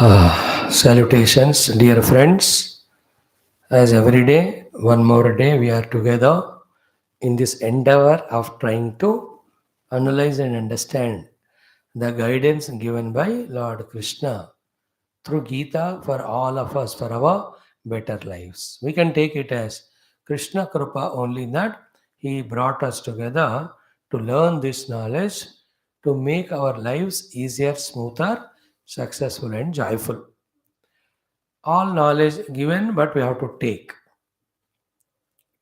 Salutations, dear friends. As every day, one more day, we are together in this endeavor of trying to analyze and understand the guidance given by Lord Krishna through Geetha for all of us for our better lives. We can take it as Krishna Kripa only that He brought us together to learn this knowledge to make our lives easier, smoother, successful, and joyful. All knowledge given, but we have to take.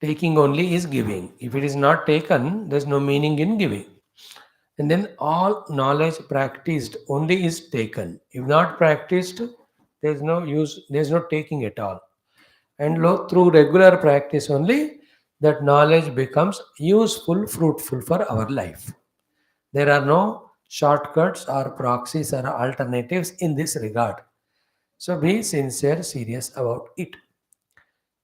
Taking only is giving. If it is not taken, there's no meaning in giving. And then all knowledge practiced only is taken. If not practiced, there's no use, there's no taking at all. And through regular practice only, that knowledge becomes useful, fruitful for our life. There are no shortcuts or proxies or alternatives in this regard. So be sincere, serious about it.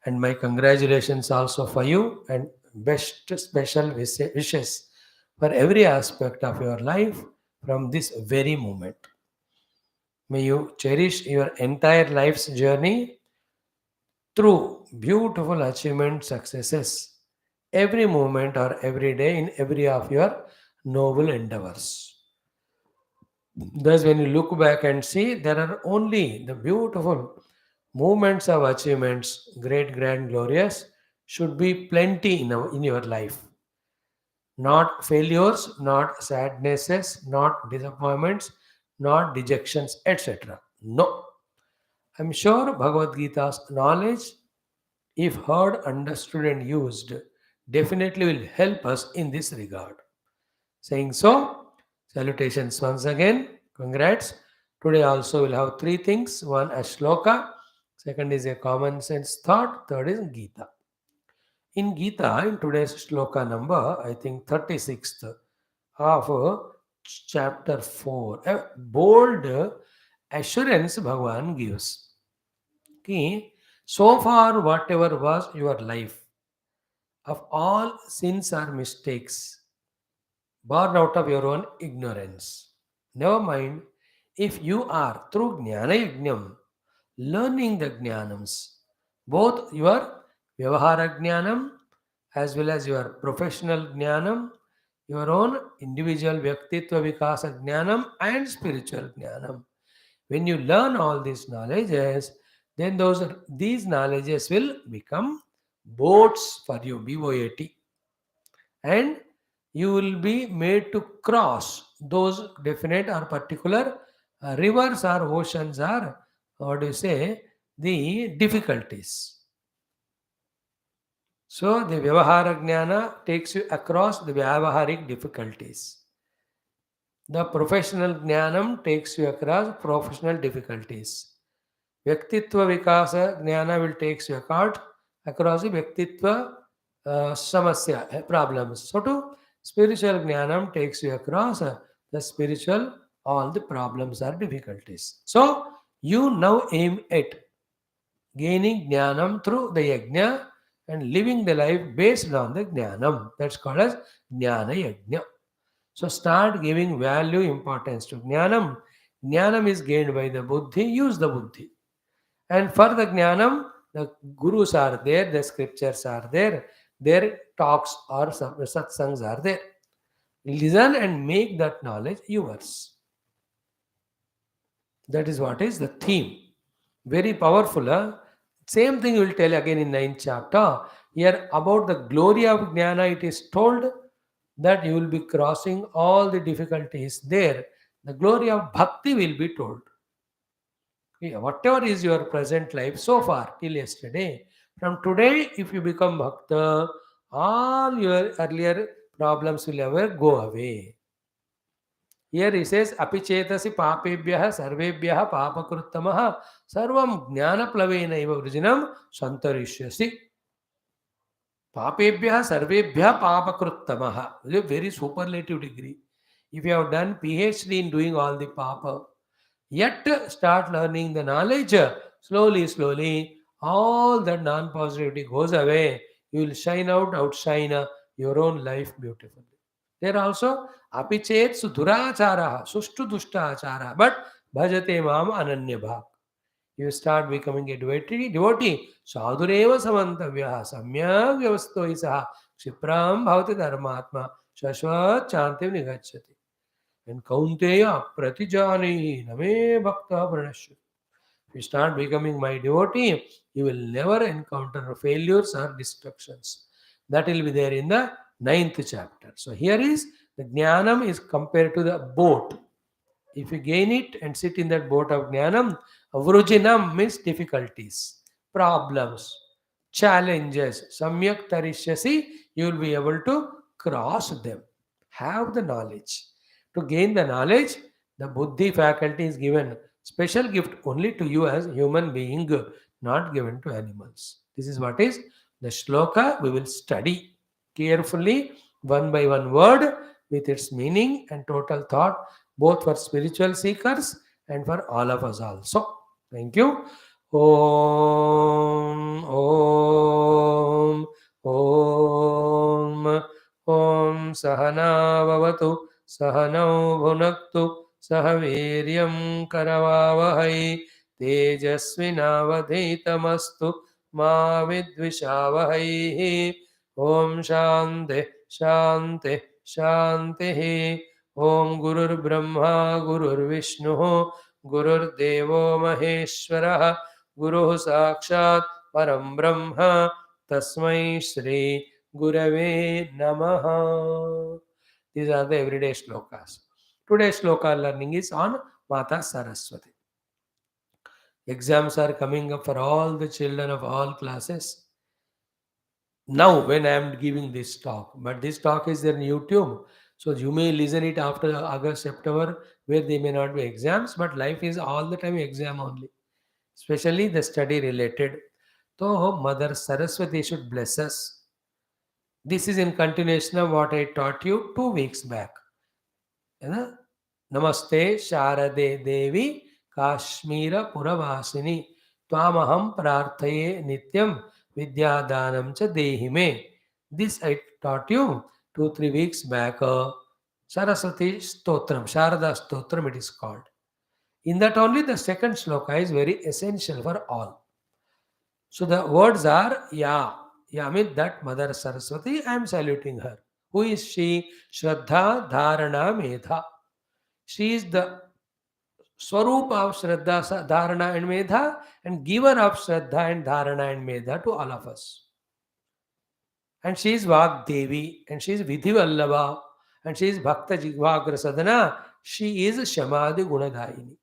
And my congratulations also for you and best special wishes for every aspect of your life from this very moment. May you cherish your entire life's journey through beautiful achievement successes every moment or every day in every of your noble endeavors. Thus, when you look back and see, there are only the beautiful moments of achievements, great, grand, glorious, should be plenty in your life. Not failures, not sadnesses, not disappointments, not dejections, etc. No. I'm sure Bhagavad Gita's knowledge, if heard, understood, and used, definitely will help us in this regard. Saying so, salutations once again. Congrats. Today also we'll have three things. One, a shloka. Second is a common sense thought. Third is Geetha. In Geetha, in today's shloka number, I think 36th of chapter 4, a bold assurance Bhagavan gives. Ki, so far, whatever was your life, of all sins or mistakes, born out of your own ignorance. Never mind, if you are through Jnana Yajnam learning the Jnanams, both your Vyavahara Jnanam as well as your professional Jnanam, your own individual Vyaktitva Vikasa Jnanam and spiritual Jnanam. When you learn all these knowledges, then these knowledges will become boats for you, BOAT, and you will be made to cross those definite or particular rivers or oceans or what do you say the difficulties. So the Vyavahara Jnana takes you across the Vyavaharic difficulties. The professional Jnanam takes you across professional difficulties. Vyaktitva Vikasa Jnana will takes you across the Vyaktitva samasya, problems. So too, spiritual Jnanam takes you across the spiritual, all the problems or difficulties. So, you now aim at gaining Jnanam through the Yajna and living the life based on the Jnanam. That's called as Jnana Yajna. So, start giving value, importance to Jnanam. Jnanam is gained by the Buddhi, use the Buddhi. And for the Jnanam, the Gurus are there, the scriptures are there, their talks or satsangs are there. Listen and make that knowledge yours. That is what is the theme. Very powerful. Huh? Same thing we will tell again in 9th chapter. Here about the glory of Jnana, it is told that you will be crossing all the difficulties there. The glory of Bhakti will be told. Okay, whatever is your present life so far till yesterday, from today, if you become Bhakta, all your earlier problems will ever go away. Here he says, Api chetasi papebhyah sarvebhyah papakruttamaha sarvam jnana plavena iva vrijinam santarishyasi. Papebhyah sarvebhyah papakruttamaha. A very superlative degree. If you have done PhD in doing all the papa, yet start learning the knowledge, slowly, all that non-positivity goes away. You will outshine your own life beautifully. There also, apichet sudurachara, sushtu dushta achara. But bhajate mam ananya bhak. You start becoming a devotee. Sadhureva samantavya samyak vyavasto isaha kshipram bhavati dharmatma shashvat chantim nigacchati. And kaunteya pratijani name bhakta pranashyati. If you start becoming my devotee, you will never encounter failures or destructions. That will be there in the ninth chapter. So here is the jnanam is compared to the boat. If you gain it and sit in that boat of jnanam, avrujinam means difficulties, problems, challenges. Samyak tarishyasi, you will be able to cross them. Have the knowledge. To gain the knowledge, the buddhi faculty is given. Special gift only to you as human being, not given to animals. This is what is the shloka. We will study carefully, one by one word, with its meaning and total thought, both for spiritual seekers and for all of us also. Thank you. Om, Om, Om, Om Sahana Vavatu, Sahanau Bhunaktu, Sahaviryam Karavavahai, Tejasvinavadhitamastu, Ma Vidvishavahai. Om Shanti, Shanti, Shanti. Om Gurur Brahma Gurur Vishnu Gurur Devo Maheshwara Guru Sakshat Param Brahma Tasmai Shri Gurave Namaha. These are the everyday shlokas. Today's shloka learning is on Mata Saraswati. Exams are coming up for all the children of all classes. Now when I am giving this talk, but this talk is there in YouTube, so you may listen it after August, September, where there may not be exams, but life is all the time exam only, especially the study related. So Mother Saraswati should bless us. This is in continuation of what I taught you 2 weeks back. है ना? नमस्ते शारदे देवी काश्मीर पुरवासिनी त्वामहं प्रार्थये नित्यं विद्यादानं च देहि मे. This I taught you 2 3 weeks back. Saraswati Stotram, Sharada Stotram it is called. In that only the second shloka is very essential for all. So the words are Ya. Ya means that Mother Saraswati, I am saluting her. Who is she? Shraddha Dharana Medha. She is the Swarup of Shraddha, Dharana and Medha, and giver of Shraddha and Dharana and Medha to all of us. And she is Vagdevi, and she is Vidhi Vallabha, and she is Bhakta Jigvagra Sadhana. She is Shamadhi Gunadayini.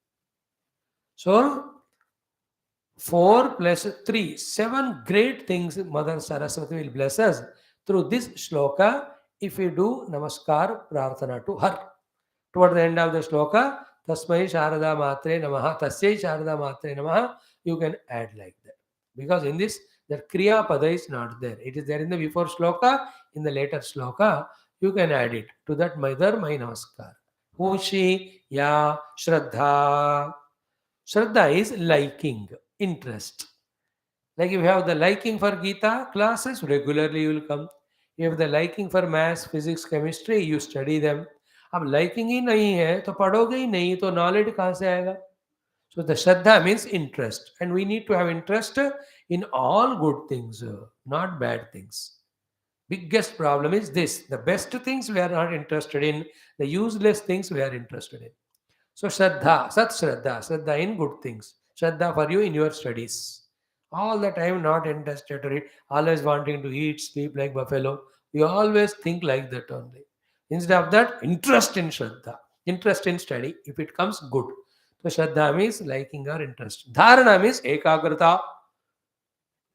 So, 4 plus 3, 7 great things Mother Saraswati will bless us through this shloka if we do Namaskar Prarthana to her. Toward the end of the shloka, Tasmai Sharada Matre Namaha, Tasyai Sharada Matre Namaha, you can add like that. Because in this, the Kriya Pada is not there. It is there in the before shloka, in the later shloka, you can add it. To that mother, my Namaskar. Who is she? Ya Shraddha. Shraddha is liking, interest. Like if you have the liking for Gita classes, regularly you will come. You have the liking for maths, physics, chemistry, you study them. अब liking ही नहीं है तो पढ़ोगे ही नहीं तो knowledge कहाँ से आएगा? So the Shraddha means interest, and we need to have interest in all good things, not bad things. Biggest problem is this: the best things we are not interested in, the useless things we are interested in. So Shraddha, Sat Shraddha, Shraddha in good things, Shraddha for you in your studies. All the time not interested in it, always wanting to eat, sleep like buffalo. We always think like that only. Instead of that, interest in Shraddha, interest in study, if it comes good. So Shraddha means liking or interest. Dharana means ekagrata.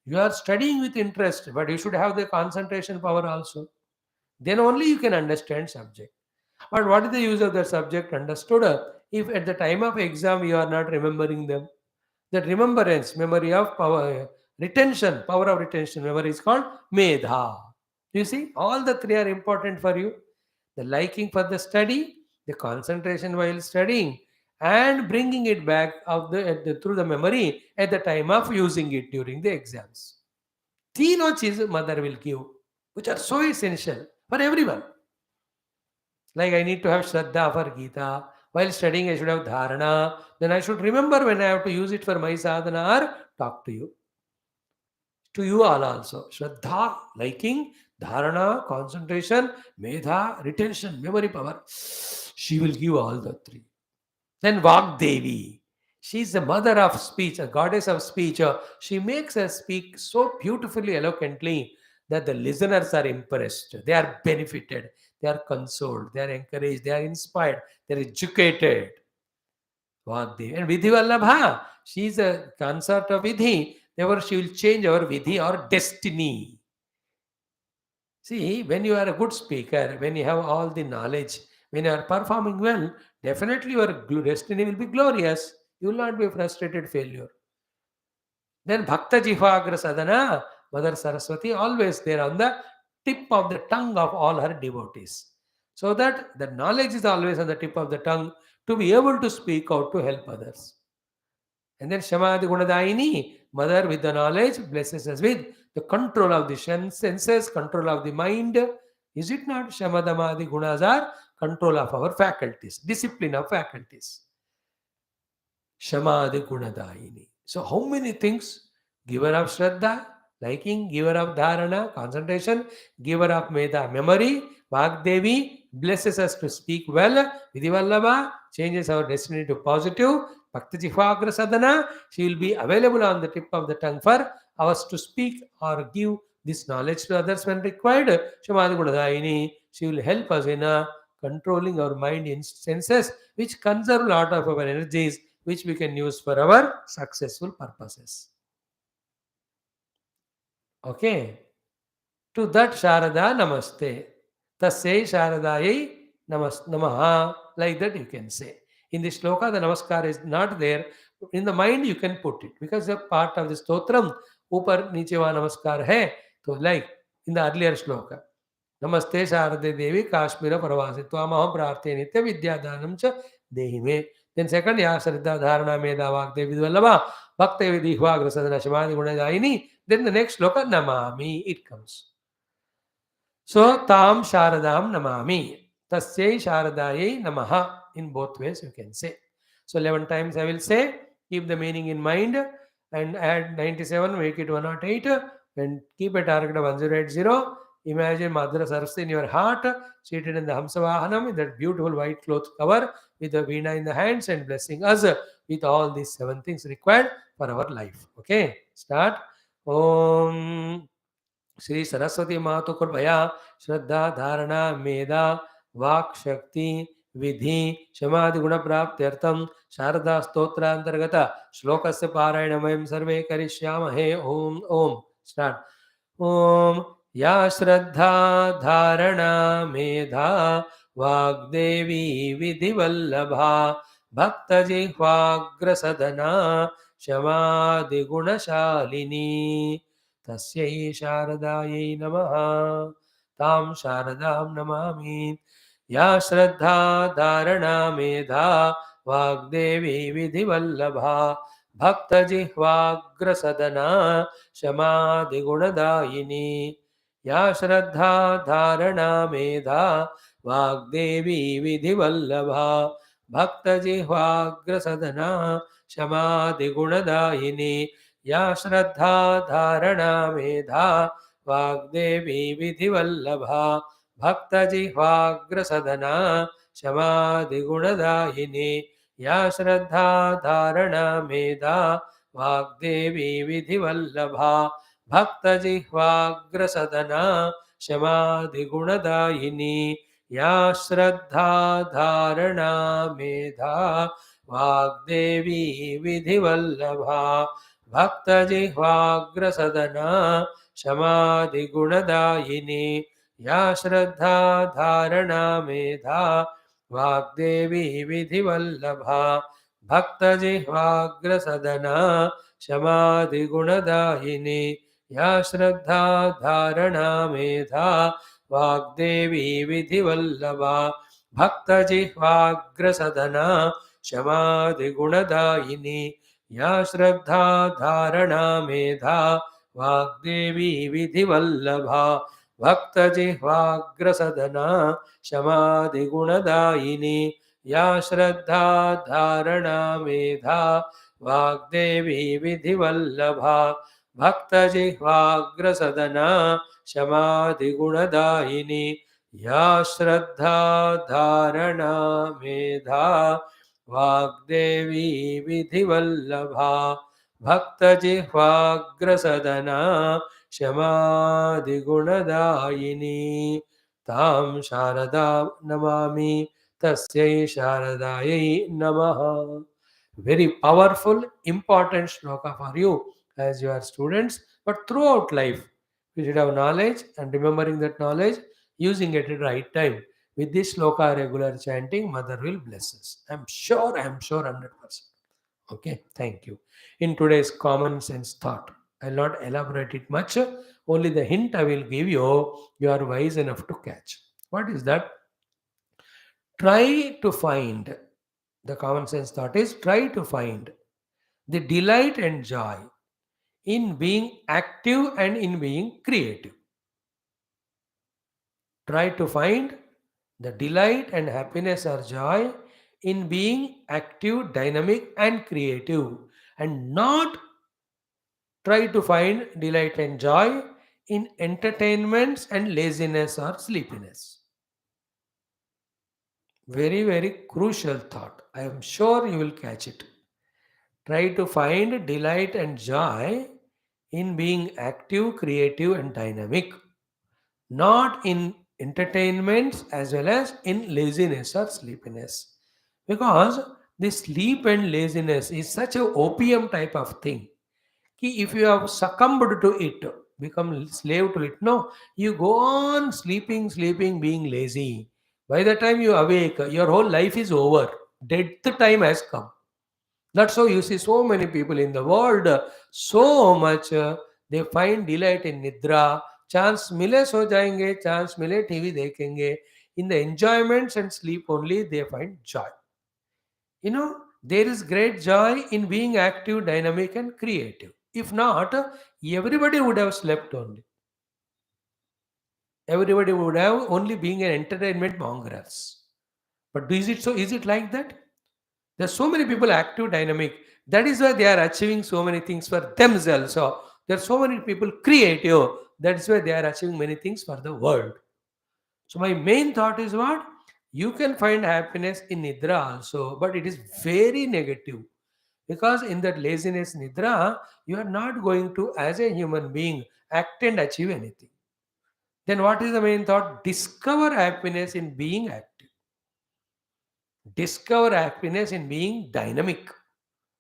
You are studying with interest, but you should have the concentration power also. Then only you can understand subject. But what is the use of the subject understood if at the time of exam you are not remembering them? That remembrance, memory of power, retention, power of retention, memory is called medha. You see, all the three are important for you. The liking for the study, the concentration while studying, and bringing it back through the memory at the time of using it during the exams. तीनों चीज mother will give, which are so essential for everyone. Like I need to have Shraddha for Geetha, While studying, I should have dharana. Then I should remember when I have to use it for my sadhana or talk to you. To you all also. Shraddha, liking, dharana, concentration, medha, retention, memory power. She will give all the three. Then Vagdevi. She is the mother of speech, a goddess of speech. She makes us speak so beautifully, eloquently that the listeners are impressed. They are benefited. They are consoled. They are encouraged. They are inspired. They are educated. Vagdevi. And Vidhi Vallabha. She is a consort of Vidhi. Therefore, she will change our Vidhi, our destiny. See, when you are a good speaker, when you have all the knowledge, when you are performing well, definitely your destiny will be glorious. You will not be a frustrated failure. Then Bhakta Jivagra Sadhana, Mother Saraswati, always there on the tip of the tongue of all her devotees. So that the knowledge is always on the tip of the tongue to be able to speak out to help others. And then Shamadhi Gunadaini, mother with the knowledge, blesses us with the control of the senses, control of the mind. Is it not? Shamadamadi Gunas are control of our faculties, discipline of faculties. Shamadhi Gunadaini. So, how many things? Giver of Shraddha, liking, giver of Dharana, concentration, giver of Meda, memory, Vagdevi, blesses us to speak well, Vidivallabha, changes our destiny to positive, Bhakti Jivagra Sadhana, she will be available on the tip of the tongue for us to speak or give this knowledge to others when required. Shamadhi Gunadaini, she will help us in controlling our mind in senses, which conserve a lot of our energies which we can use for our successful purposes. Okay. To that Sharada Namaste. Tasya Sharadayai Namaha. Like that you can say. In the shloka, the Namaskar is not there. In the mind, you can put it because a part of the stotram, upar niche va Namaskar hai. So, like in the earlier shloka. नमस्ते शारदे देवी काश्मीर प्रवासी त्वामहं प्रार्थे नित्य विद्यादानं च देहि मे. Then second, ya Shraddha Dharana Meda Vagdevi Vallabha Bhakta Vidihvagra Sadhana Shamadi Gunadaini. Then the next sloka Namami, it comes. So Tam Sharadam Namami. Tasyai Sharadayai Namaha. In both ways you can say. So 11 times I will say. Keep the meaning in mind and add 97, make it 108 and keep a target of 1080. Imagine Madhura Saraswati in your heart, seated in the Hamsavahanam, in that beautiful white cloth cover with the Veena in the hands and blessing us with all these 7 things required for our life. Okay, start. Om Shri Saraswati Mato Kurvaya Shraddha Dharana Meda Vak Shakti Vidhi Shamadhi Guna Praptyartam Sharada Stotra Antargata Shlokasya Parayanamam Sarve Karishyamahe Om Om. Start. Om Ya Shraddha Dharana Medha Vagdevi Vidhivallabha Bhakta Jihvagra Sadhana Shamadhi Gunashalini Tasyai Sharadayai Namaha Tam Sharadam Namami Ya Shraddha Dharana Medha Vagdevi Vidhivallabha Bhakta Jihvagra Sadhana Shamadhi Gunadayini Ya Shraddha Dharana Medha Vagdevi Vidhivallabha Bhakta Jihvagra Sadhana Shamadhi Gunadayini Ya Shraddha Dharana Medha Vagdevi Vidhivallabha Bhakta Jihvagra Sadhana Shamadhi Gunadayini Ya Shraddha Dharana Medha Vagdevi Vidhivallabha Bhakta Jihvagra Sadhana Shamadhi Gunadayini Ya Shraddha Dharana Medha Vagdevi Vidhivallabha Bhakta Jihvagra Sadhana Shamadhi Gunadayini Ya Shraddha Dharana Medha Vagdevi Vidhivallabha Bhakta Jihvagra Sadhana Shamadhi Gunadayini Ya Shraddha Dharana Medha Vagdevi Vidhivallabha Bhakta Jihvagra Sadhana Shamadhi Gunadayini Ya Shraddha Dharana Medha Vagdevi Vidhivallabha Bhakta Jihvagra Sadhana Shamadhi Gunadayini या श्रद्धा धारणा मेधा वाग्देवी विधिवल्लभा भक्तजिह्वाग्रसदना शमाधिगुणदायिनी या श्रद्धा धारणा मेधा वाग्देवी विधिवल्लभा भक्तजिह्वाग्रसदना शमाधिगुणदायिनी तां शारदा नमामि तस्यै शारदायै नमः. Very powerful, important shloka for you as you are students, but throughout life you should have knowledge and remembering that knowledge, using it at the right time. With this shloka regular chanting, Mother will bless us. I am sure 100%. Okay, thank you. In today's common sense thought, I'll not elaborate it much, only the hint I will give you, you are wise enough to catch. What is that? Try to find, the common sense thought is, try to find the delight and joy in being active and in being creative. Try to find the delight and happiness or joy in being active, dynamic, and creative, and not try to find delight and joy in entertainments and laziness or sleepiness. Very, very crucial thought. I am sure you will catch it. Try to find delight and joy in being active, creative, and dynamic, not in entertainments as well as in laziness or sleepiness. Because this sleep and laziness is such a opium type of thing. Ki if you have succumbed to it, become slave to it, no, you go on sleeping, sleeping, being lazy. By the time you awake, your whole life is over. Death time has come. That's how you see so many people in the world, so much they find delight in nidra. Chance mile so jayenge, chance mile TV देखेंगे. In the enjoyments and sleep only they find joy. You know, there is great joy in being active, dynamic, and creative. If not, everybody would have slept only. Everybody would have only being an entertainment mongers. But is it so? Is it like that? There's so many people active, dynamic. That is why they are achieving so many things for themselves. So there are so many people creative. That's why they are achieving many things for the world. So my main thought is what? You can find happiness in Nidra also, but it is very negative. Because in that laziness Nidra, you are not going to, as a human being, act and achieve anything. Then what is the main thought? Discover happiness in being active. Discover happiness in being dynamic.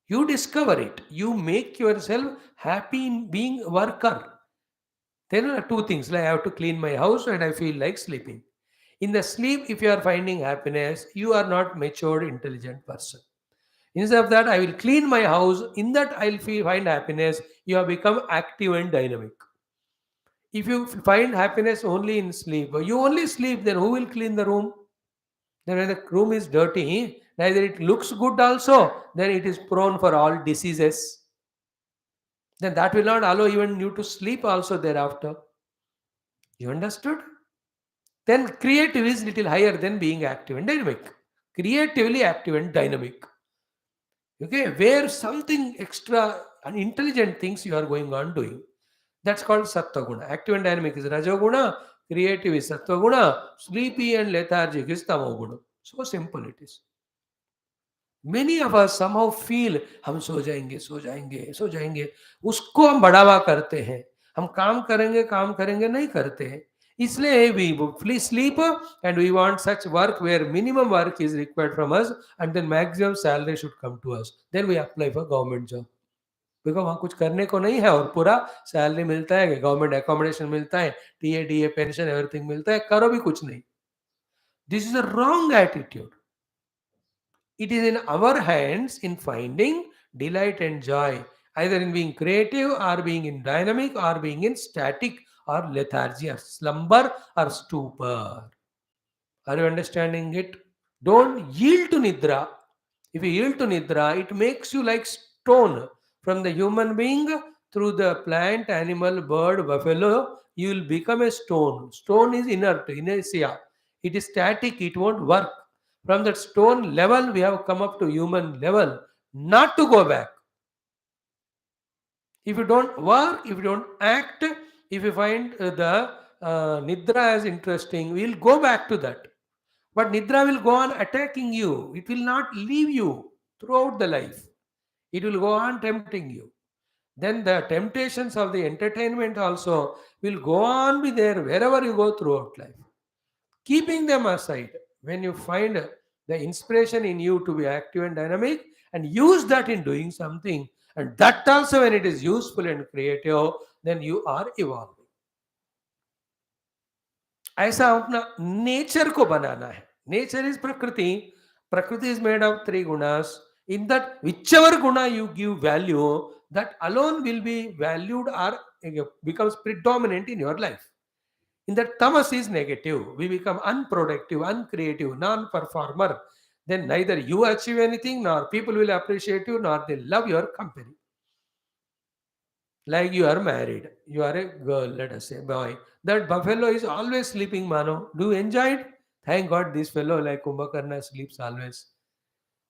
You discover it. You make yourself happy in being a worker. There are two things. Like I have to clean my house and I feel like sleeping. In the sleep, if you are finding happiness, you are not matured, intelligent person. Instead of that, I will clean my house. In that, I'll find happiness. You have become active and dynamic. If you find happiness only in sleep, you only sleep, then who will clean the room? Then when the room is dirty, neither it looks good also, then it is prone for all diseases. Then that will not allow even you to sleep also thereafter. You understood? Then creative is little higher than being active and dynamic. Creatively active and dynamic. Okay, where something extra and intelligent things you are going on doing. That's called Sattva Guna. Active and dynamic is Rajoguna, creative is Sattva Guna, sleepy and lethargic is Tamo Guna. So simple it is. Many of us somehow feel हम सो जाएंगे उसको हम बढ़ावा करते हैं. हम काम करेंगे नहीं करते हैं. इसलिए we sleep and we want such work where minimum work is required from us and then maximum salary should come to us. Then we apply for government job. Because वहाँ कुछ करने को नहीं है और पूरा सैलरी मिलता है, गवर्नमेंट एकोमोडेशन मिलता है, टीए डीए पेंशन एवरीथिंग मिलता है, करो भी कुछ नहीं. This is a wrong attitude. It is in our hands in finding delight and joy, either in being creative or being in dynamic or being in static or lethargy or slumber or stupor. Are you understanding it? Don't yield to Nidra. If you yield to Nidra, it makes you like stone. From the human being through the plant, animal, bird, buffalo, you will become a stone. Stone is inert, inertia. It is static, it won't work. From that stone level, we have come up to human level, not to go back. If you don't work, if you don't act, if you find the nidra as interesting, we'll go back to that. But nidra will go on attacking you. It will not leave you throughout the life. It will go on tempting you. Then the temptations of the entertainment also will go on be there wherever you go throughout life. Keeping them aside, when you find the inspiration in you to be active and dynamic and use that in doing something, and that also when it is useful and creative, then you are evolving. ऐसा अपना nature को बनाना है. Nature is prakriti. Prakriti is made of three gunas. In that, whichever guna you give value, that alone will be valued or becomes predominant in your life. In that, tamas is negative. We become unproductive, uncreative, non-performer. Then neither you achieve anything, nor people will appreciate you, nor they love your company. Like you are married, you are a girl, let us say, boy. That buffalo is always sleeping, Mano. Do you enjoy it? Thank God this fellow like Kumbhakarna sleeps always.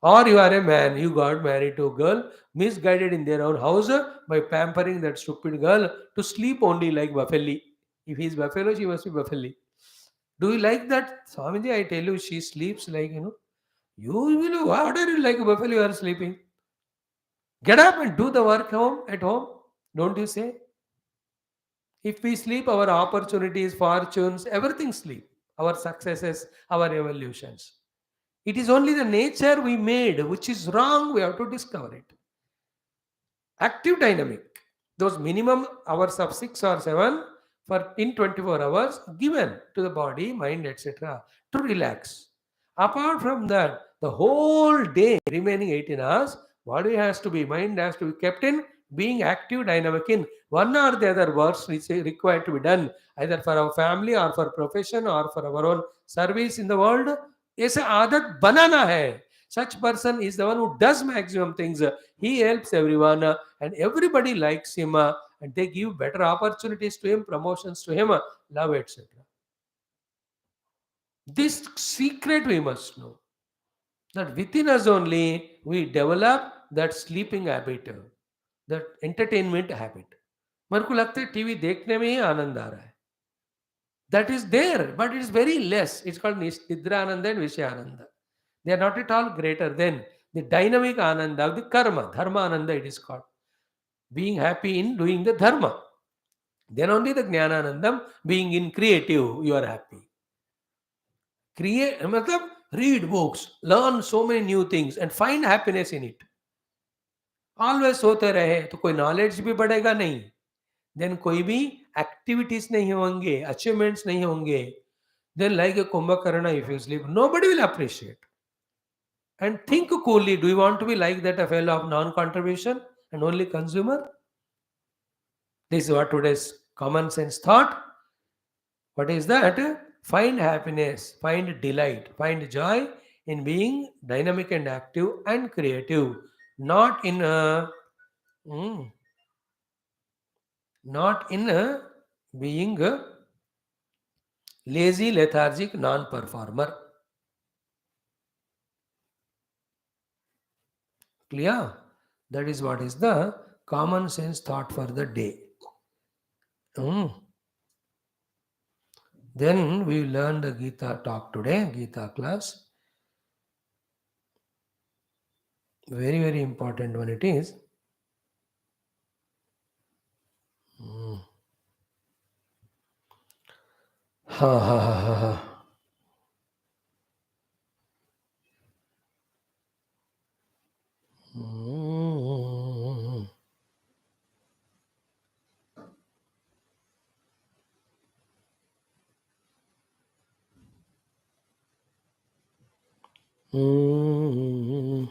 Or you are a man, you got married to a girl, misguided in their own house by pampering that stupid girl to sleep only like buffalo. If he is buffalo, she must be buffalo. Do you like that? Swamiji, I tell you, she sleeps like, you will, what are you like a buffalo, you are sleeping? Get up and do the work at home. Don't you say? If we sleep, our opportunities, fortunes, everything sleep. Our successes, our evolutions. It is only the nature we made, which is wrong. We have to discover it. Active dynamic. Those minimum hours of 6 or 7 for in 24 hours given to the body, mind, etc. to relax. Apart from that, the whole day remaining 18 hours, body has to be, mind has to be kept in being active, dynamic in one or the other works which is required to be done either for our family or for profession or for our own service in the world. ऐसे आदत बनाना है. Such person is the one who does maximum things. He helps everyone and everybody likes him and they give better opportunities to him, promotions to him, love, etc. This secret we must know that within us only we develop that sleeping habit, that entertainment habit. मेरे को लगता है TV देखने में ही आनंद आ रहा है. That is there, but it is very less. It's called Nidra Ananda and Vishya Ananda. They are not at all greater than the dynamic Ananda of the Karma, Dharma Ananda it is called. Being happy in doing the Dharma. Then only the Jnananandam, being in creative, you are happy. Create, matlab, read books, learn so many new things and find happiness in it. Always होते रहे तो कोई knowledge भी बढ़ेगा नहीं. Then कोई भी activities नहीं होंगे, achievements नहीं होंगे. Then like a Kumbhakarna, if you sleep, nobody will appreciate. And think coolly, do you want to be like that, a fellow of non-contribution and only consumer? This is what today's common sense thought. What is that? Find happiness, find delight, find joy in being dynamic and active and creative, not in a, mm, not in a being a lazy, lethargic, non-performer. Clear? That is what is the common sense thought for the day. Then we learned the Geetha talk today, Geetha class. Very, very important one it is. Ha ha ha ha ha. Mm. Mm.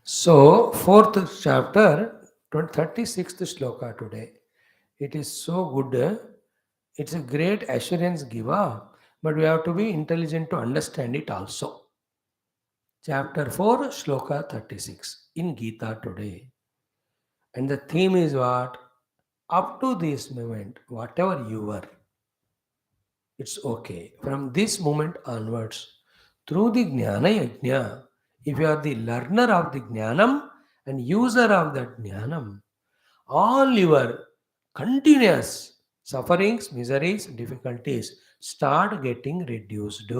So, fourth chapter, 36th shloka today. It is so good. It's a great assurance giver, but we have to be intelligent to understand it also. Chapter 4, Shloka 36 in Geetha today. And the theme is what? Up to this moment, whatever you were, it's okay. From this moment onwards, through the Jnana Yajna, if you are the learner of the Jnanam and user of that Jnanam, all your continuous sufferings, miseries, difficulties start getting reduced.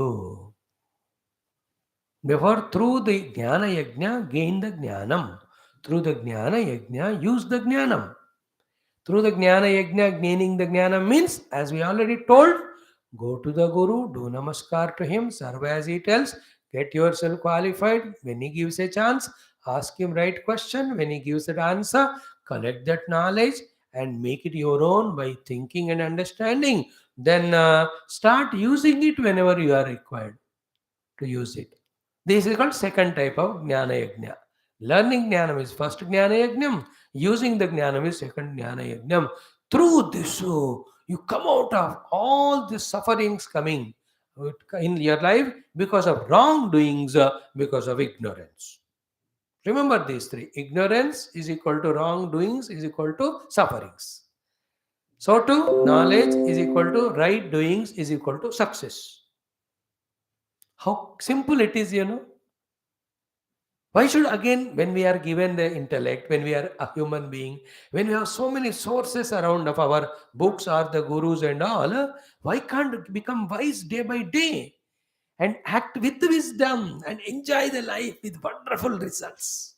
Therefore, through the Jnana Yajna, gain the Jnanam. Through the Jnana Yajna, use the Jnanam. Through the Jnana Yajna, gaining the Jnana means, as we already told, go to the Guru, do Namaskar to him, serve as he tells, get yourself qualified. When he gives a chance, ask him right question. When he gives that answer, collect that knowledge and make it your own by thinking and understanding. Then start using it whenever you are required to use it. This is called second type of Jnana Yajna. Learning Jnanam is first Jnana Yajnam. Using the Jnanam is second Jnana Yajnam. Through this, you come out of all the sufferings coming in your life because of wrongdoings, because of ignorance. Remember these three. Ignorance is equal to wrongdoings is equal to sufferings. So too, knowledge is equal to right doings is equal to success. How simple it is, Why should again, when we are given the intellect, when we are a human being, when we have so many sources around of our books or the gurus and all, why can't become wise day by day and act with wisdom and enjoy the life with wonderful results?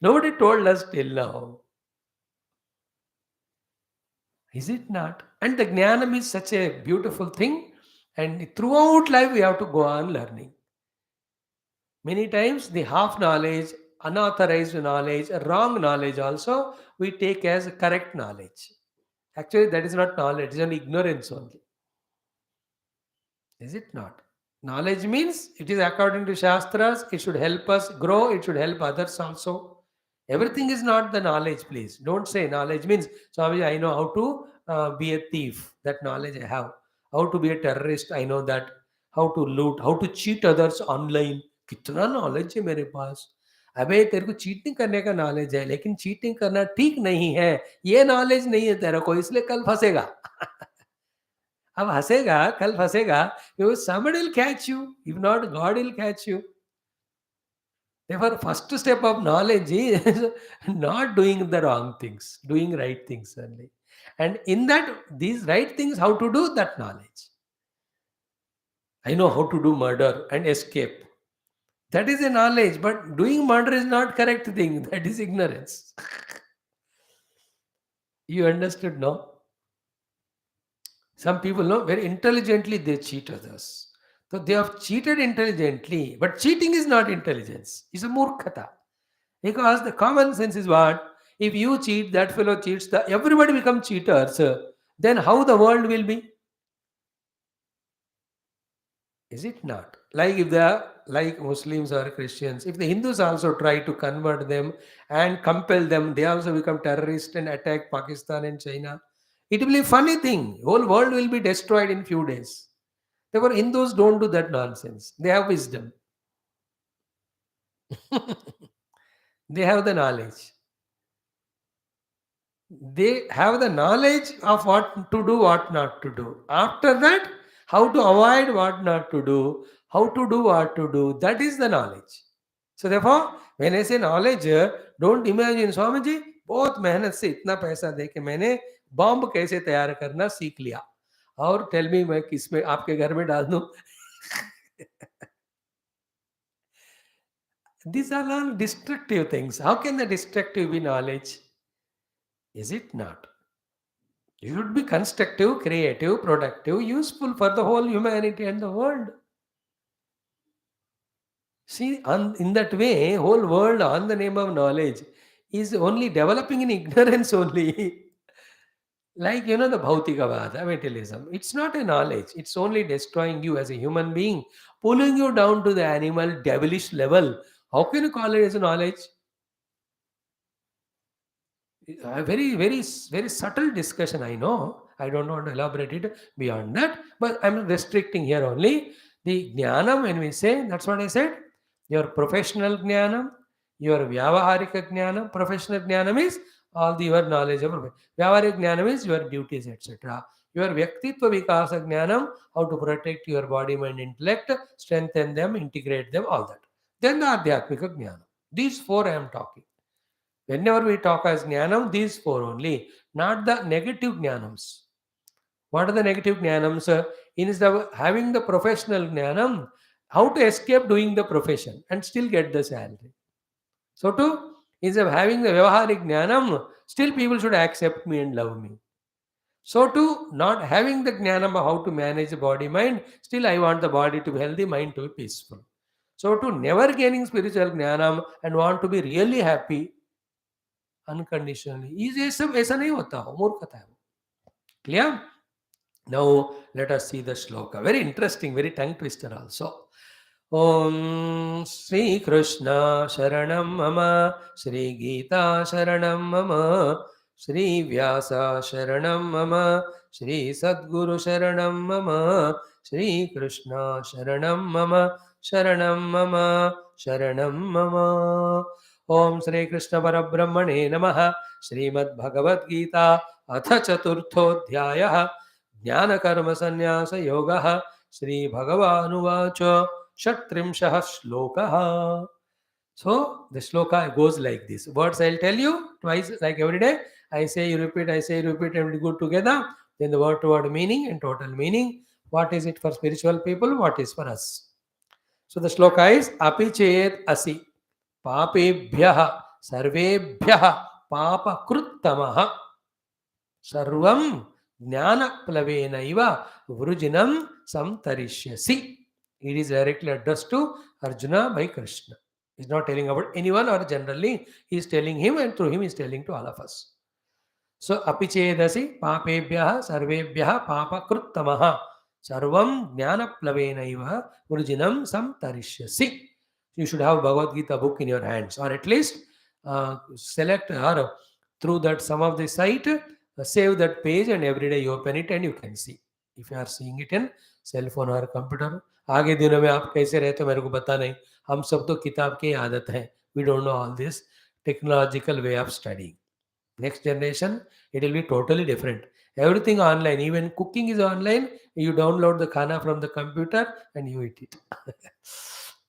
Nobody told us till now. Is it not? And the jnanam is such a beautiful thing, and throughout life we have to go on learning. Many times the half knowledge, unauthorized knowledge, wrong knowledge also we take as correct knowledge. Actually, that is not knowledge, it is an ignorance only. Is it not? Knowledge means it is according to Shastras, it should help us grow, it should help others also. Everything is not the knowledge, please. Don't say knowledge means, Swami, I know how to be a thief. That knowledge I have. How to be a terrorist, I know that. How to loot, how to cheat others online. कितना knowledge है मेरे पास. अबे तेरे को cheating करने का knowledge है लेकिन चीटिंग करना ठीक नहीं है. ये नॉलेज नहीं है तेरे को इसलिए कल फंसेगा. अब हंसेगा कल फंसेगा. Somebody will catch you. If not, God will catch you. Therefore, first step of knowledge is not doing the wrong things, doing right things only. And in that, these right things, how to do that knowledge. I know how to do murder and escape. That is a knowledge, but doing murder is not correct thing. That is ignorance. You understood, no? Some people know very intelligently they cheat others. So they have cheated intelligently, but cheating is not intelligence. It's a murkhata. Because the common sense is what? If you cheat, that fellow cheats, everybody become cheaters. Then how the world will be? Is it not? Like if they are like Muslims or Christians, if the Hindus also try to convert them and compel them, they also become terrorists and attack Pakistan and China. It will be a funny thing. Whole world will be destroyed in few days. Therefore, Hindus don't do that nonsense. They have wisdom. They have the knowledge. They have the knowledge of what to do, what not to do. After that, how to avoid what not to do, how to do what to do. That is the knowledge. So therefore, when I say knowledge, don't imagine Swami ji बहुत मेहनत से इतना पैसा दे के मैंने bomb कैसे तैयार करना सीख लिया और टेल मी मैं किस में आपके घर में डाल दूं. These are all destructive things. How can the destructive be knowledge? Is it not? You should be constructive, creative, productive, useful for the whole humanity and the world. See, in that way, whole world on the name of knowledge is only developing in ignorance only. Like, the Bhautikavada, materialism. It's not a knowledge. It's only destroying you as a human being, pulling you down to the animal, devilish level. How can you call it as a knowledge? A very, very, very subtle discussion, I know. I don't want to elaborate it beyond that, but I'm restricting here only. The jnanam, when we say, that's what I said, your professional jnanam, your vyavaharika jnanam. Professional jnanam is all your knowledge of Vyavaharika jnanam is your duties, etc. Your Vyaktitva Vikasa Jnanam, how to protect your body, mind, intellect, strengthen them, integrate them, all that. Then the Adhyatmika Jnanam. These four I am talking. Whenever we talk as Jnanam, these four only, not the negative Jnanams. What are the negative Jnanams? Instead of having the professional Jnanam, how to escape doing the profession and still get the salary. So too, instead of having the Vyavaharik Jnanam, still people should accept me and love me. So too, not having the jnanam of how to manage the body mind, still I want the body to be healthy, mind to be peaceful. So to never gaining spiritual jnanam and want to be really happy unconditionally, ये सब ऐसा नहीं होता हो, मूर्खता है वो. Clear? Now let us see the shloka. Very interesting, very tongue twister also. Om Sri Krishna Sharanam Mama, Sri Geetha Sharanam Mama, Sri Vyasa Sharanam Mama, Sri Sadguru Sharanam Mama, Sri Krishna Sharanam Mama, Sharanam Mama, Sharanam Mama. Om Sri Krishna Parabrahmane Namaha, Srimad Bhagavad Gita, Atha Chaturthodhyayah, Jnana Karma Sannyasa Yogaha, Sri Bhagavanuvacha, Shatrimshah Shloka. So the shloka goes like this. Words I'll tell you twice, like every day. I say, you repeat, I say, you repeat, and we go together. Then the word to word meaning and total meaning. What is it for spiritual people? What is for us? So the shloka is Api Ched Asi Papebhyah Sarvebhyah Papa Kruttamaha Sarvam Jnana Plavenaiva Vrujinam Samtarishyasi. It is directly addressed to Arjuna by Krishna. He is not telling about anyone or generally, he is telling him and through him he is telling to all of us. So, apichedasi papebhyah sarvebhyah papa kruttamaha sarvam jnana plavenaiva vrujinam samtarishyasi. You should have Bhagavad Gita book in your hands, or at least select or through that some of the site, save that page and every day you open it and you can see. If you are seeing it in cell phone or computer, आगे दिनों में आप कैसे रहते हो मेरे को पता नहीं. हम सब तो किताब की आदत है. We don't know all this technological way of studying. Next generation, it will be totally different. Everything online, even cooking is online. You download the khana from the computer and you eat it.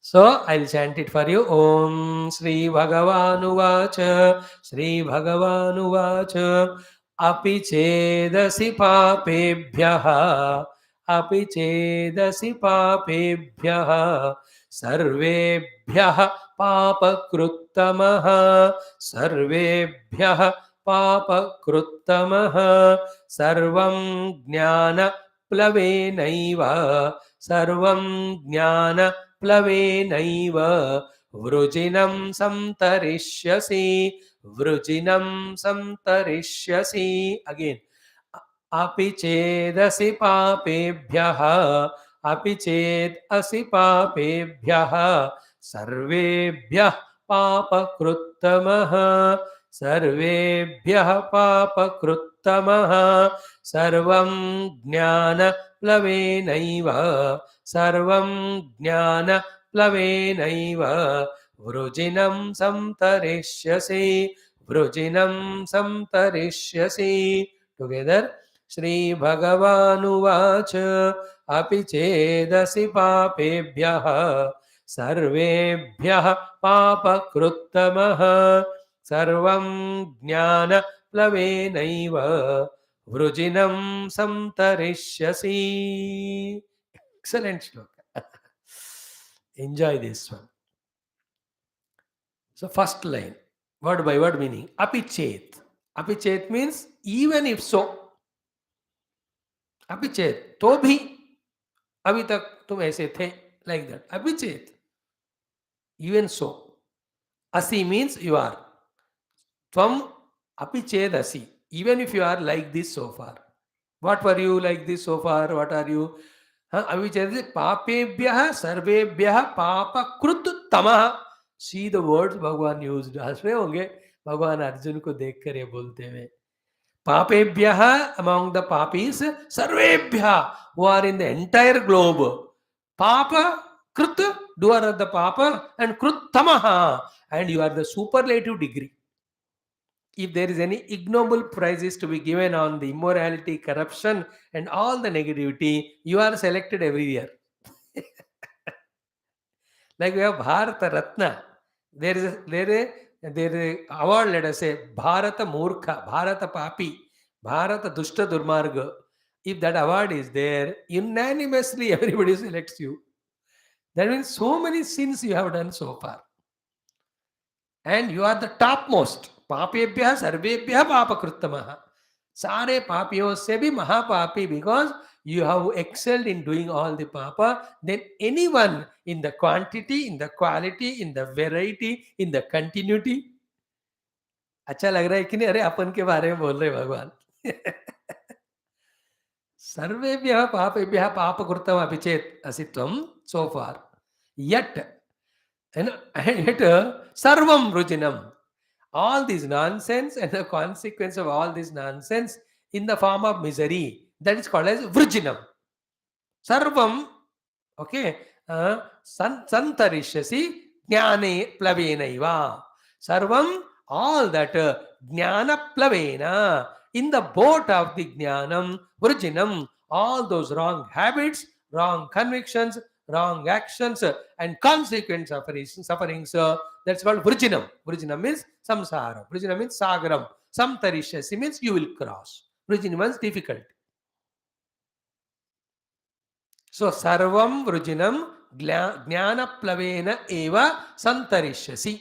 So I'll chant it for you. Om Sri Bhagavanu Vacha, Sri Bhagavanu Vacha, Api Chedasi Papebhyaha, Api Chedasi Papebhyaha, Sarvebhyaha Papakruttamaha, Sarvebhyaha Papakruttamaha, Sarvam Jnana Plavenaiva, Sarvam Jnana Plavenaiva, Vrujinam Samtarishyasi, Vrujinam Samtarishyasi. Again, Api Chedasi Papebhyaha, Api Chedasi Papebhyaha, Sarvebhyah Papakruttamaha, Sarvebhyah Papakruttamaha, Sarvam Jnana Plavenaiva, Sarvam Jnana Plavenaiva, Vrujinam Samtarishyasi, Vrujinam Samtarishyasi. Together, Shri Bhagavanu Vacha, Api Chedasi Papebhyaha, Sarvebhyah Papakruttamaha, Sarvam Jnana Plavenaiva, Vrujinam Samtarishyasi. Excellent shloka. Enjoy this one. So first line, word by word meaning, Apichet. Apichet means even if so. Apichet, तो भी अभी तक तुम ऐसे थे, like that. Apichet, even so. Asi means you are. Tvam apichet asi. Even if you are like this so far. What were you like this so far? What are you? Apichet papebhyah sarvebhyah papa krut tamah. See the words भगवान used. हंस रहे होंगे भगवान अर्जुन को देखकर ये बोलते हुए. Papebhyah, among the papis, sarvebhyah, who are in the entire globe. Papa, Krut, doer of the Papa, and Kruttamaha, and you are the superlative degree. If there is any ignoble prizes to be given on the immorality, corruption, and all the negativity, you are selected every year. Like we have Bharata Ratna. There is a award, let us say, Bharata Murkha, Bharata Papi, Bharata Dushta Durmarga. If that award is there, unanimously everybody selects you. That means so many sins you have done so far. And you are the topmost. Papebhya sarvebhya papakruttamaha. Sare papiyon se bhi mahapapi, because you have excelled in doing all the papa. Then anyone in the quantity, in the quality, in the variety, in the continuity. अच्छा लग रहा है कि नहीं? अरे अपन के बारे में बोल रहे भगवान. सर्वेभ्यः पापेभ्यः पापकृतम् अपि चेत् असित्वं so far. Yet, sarvam rujinam. All this nonsense and the consequence of all this nonsense in the form of misery, that is called as vrujinam. Sarvam, okay, santarishyasi jnane plavenaiva. Sarvam, all that jnana plavena, in the boat of the jnanam, vrujinam, all those wrong habits, wrong convictions, wrong actions, and consequent sufferings, that's called vrujinam. Vrujinam means samsara. Vrujinam means sagaram. Samtarishyasi means you will cross. Vrujinam means difficult. So sarvam vrujinam jnana plavena eva santarishyasi.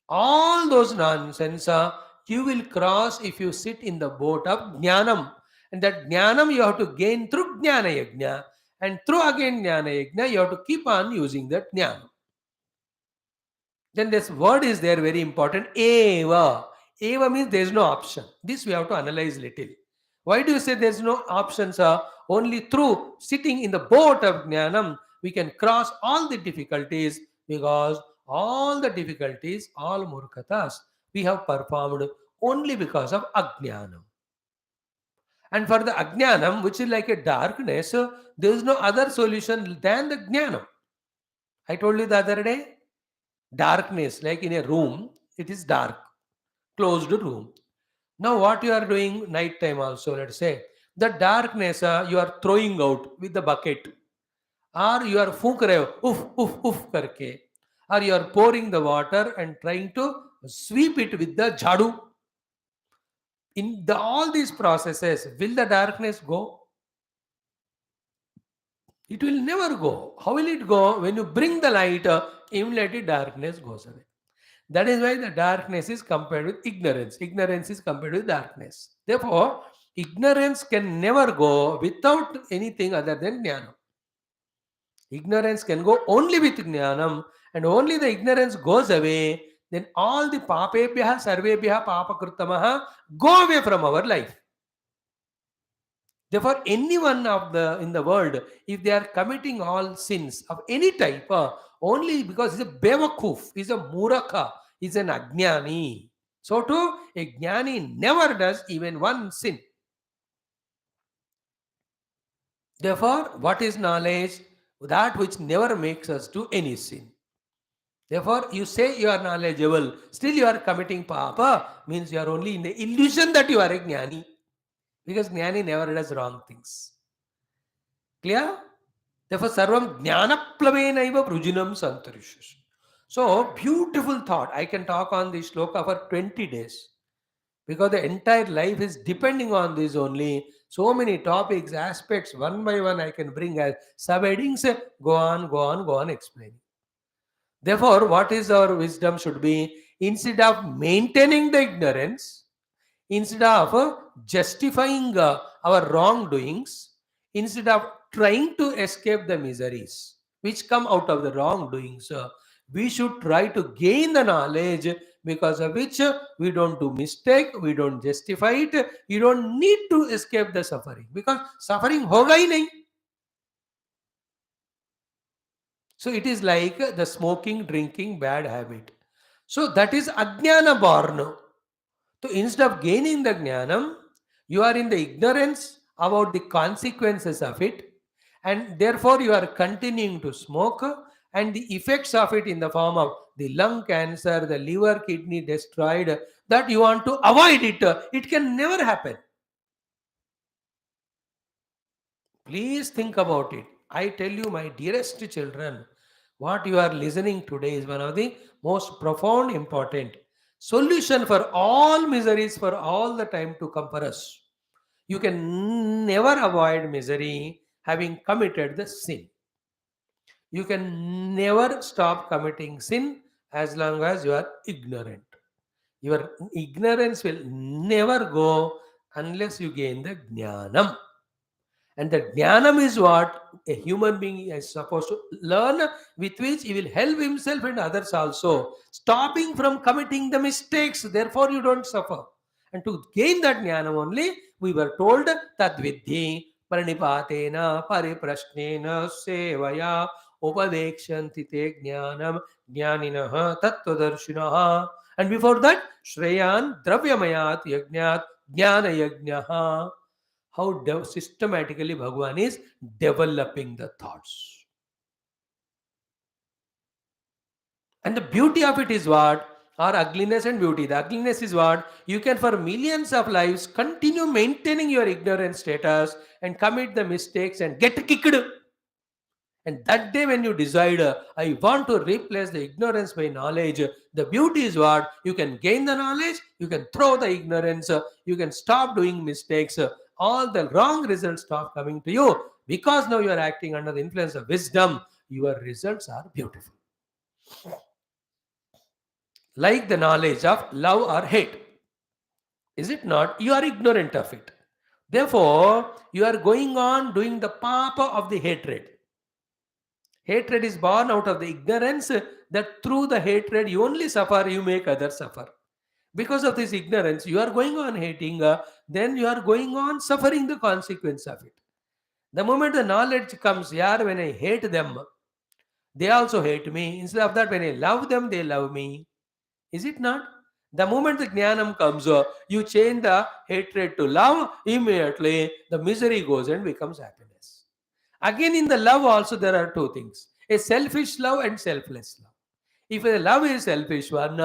All those nonsense you will cross if you sit in the boat of jnanam. And that jnanam you have to gain through jnana yajna. And through again jnana yajna, you have to keep on using that jnana. Then this word is there, very important. Eva. Eva means there is no option. This we have to analyze little. Why do you say there is no options? Only through sitting in the boat of jnanam, we can cross all the difficulties, because all the difficulties, all murkatas, we have performed only because of ajnanam. And for the ajnanam, which is like a darkness, there is no other solution than the jnanam. I told you the other day, darkness, like in a room, it is dark, closed room. Now what you are doing night time also, let's say, the darkness you are throwing out with the bucket, or you are funk rahe ho, oof karke, or you are pouring the water and trying to sweep it with the jhadu. In all these processes, will the darkness go? It will never go. How will it go? When you bring the light, immediately darkness goes away. That is why the darkness is compared with ignorance. Ignorance is compared with darkness. Therefore, ignorance can never go without anything other than jnanam. Ignorance can go only with jnanam, and only the ignorance goes away, then all the papebhya sarvebhya papakruttamaha go away from our life. Therefore, anyone in the world, if they are committing all sins of any type, only because he's a bevakuf, he's a muraka, he's an ajnani. So too, a jnani never does even one sin. Therefore, what is knowledge? That which never makes us do any sin. Therefore, you say you are knowledgeable, still you are committing papa, means you are only in the illusion that you are a jnani. Because jnani never does wrong things. Clear? Therefore, sarvam jnana plavenaiva vrujinam santarishyasi. So, beautiful thought. I can talk on this shloka for 20 days. Because the entire life is depending on this only. So many topics, aspects, one by one I can bring as subheadings. Go on explaining. Therefore, what is our wisdom should be? Instead of maintaining the ignorance, instead of justifying our wrongdoings, instead of trying to escape the miseries which come out of the wrongdoings, we should try to gain the knowledge, because of which we don't do mistake, we don't justify it, you don't need to escape the suffering, because suffering hoga hi nahi. So it is like the smoking, drinking, bad habit. So that is ajnana born. So instead of gaining the jnanam, you are in the ignorance about the consequences of it, and therefore you are continuing to smoke, and the effects of it in the form of the lung cancer, the liver, kidney destroyed, that you want to avoid it. It can never happen. Please think about it. I tell you, my dearest children, what you are listening today is one of the most profound, important solution for all miseries for all the time to come for us. You can never avoid misery having committed the sin. You can never stop committing sin as long as you are ignorant. Your ignorance will never go unless you gain the jnanam. And the jnanam is what a human being is supposed to learn, with which he will help himself and others also, stopping from committing the mistakes. Therefore, you don't suffer. And to gain that jnanam only, we were told that vidhi pranipatena pariprashnena sevaya upadekshanti te jnanam jnaninaha tattvadarshinaha. And before that, shreyan dravyamayat yajnat jnana yajnaha. How systematically Bhagwan is developing the thoughts. And the beauty of it is what? Or ugliness and beauty. The ugliness is what? You can for millions of lives continue maintaining your ignorant status and commit the mistakes and get kicked. And that day when you decide, I want to replace the ignorance by knowledge, the beauty is what? You can gain the knowledge, you can throw the ignorance, you can stop doing mistakes, all the wrong results stop coming to you. Because now you are acting under the influence of wisdom, your results are beautiful. Like the knowledge of love or hate. Is it not? You are ignorant of it. Therefore, you are going on doing the papa of the hatred. Hatred is born out of the ignorance that through the hatred you only suffer, you make others suffer. Because of this ignorance, you are going on hating, then you are going on suffering the consequence of it. The moment the knowledge comes, yeah, when I hate them, they also hate me. Instead of that, when I love them, they love me. Is it not? The moment the jnanam comes, you change the hatred to love, immediately the misery goes and becomes happiness. Again, in the love also there are two things: a selfish love and selfless love. If the love is selfish one,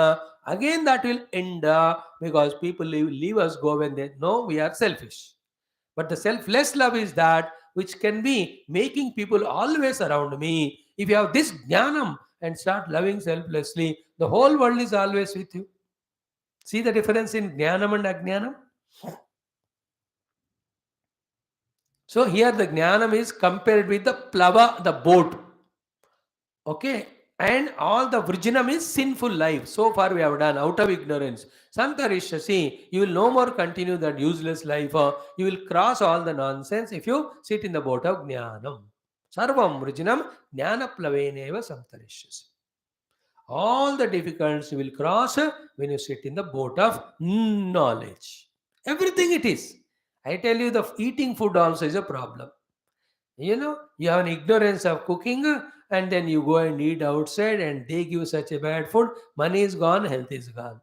again that will end because people leave us go when they know we are selfish. But the selfless love is that which can be making people always around me. If you have this jnanam and start loving selflessly, the whole world is always with you. See the difference in jnanam and ajnanam? So here the jnanam is compared with the plava, the boat. Okay. And all the virginam is sinful life. So far we have done out of ignorance. Santarisha, see, you will no more continue that useless life. You will cross all the nonsense if you sit in the boat of jnanam. Sarvam virginam jnana plaveneva santarishyasi. All the difficulties you will cross when you sit in the boat of knowledge. Everything it is. I tell you, the eating food also is a problem. You have an ignorance of cooking, and then you go and eat outside and they give such a bad food. Money is gone, health is gone.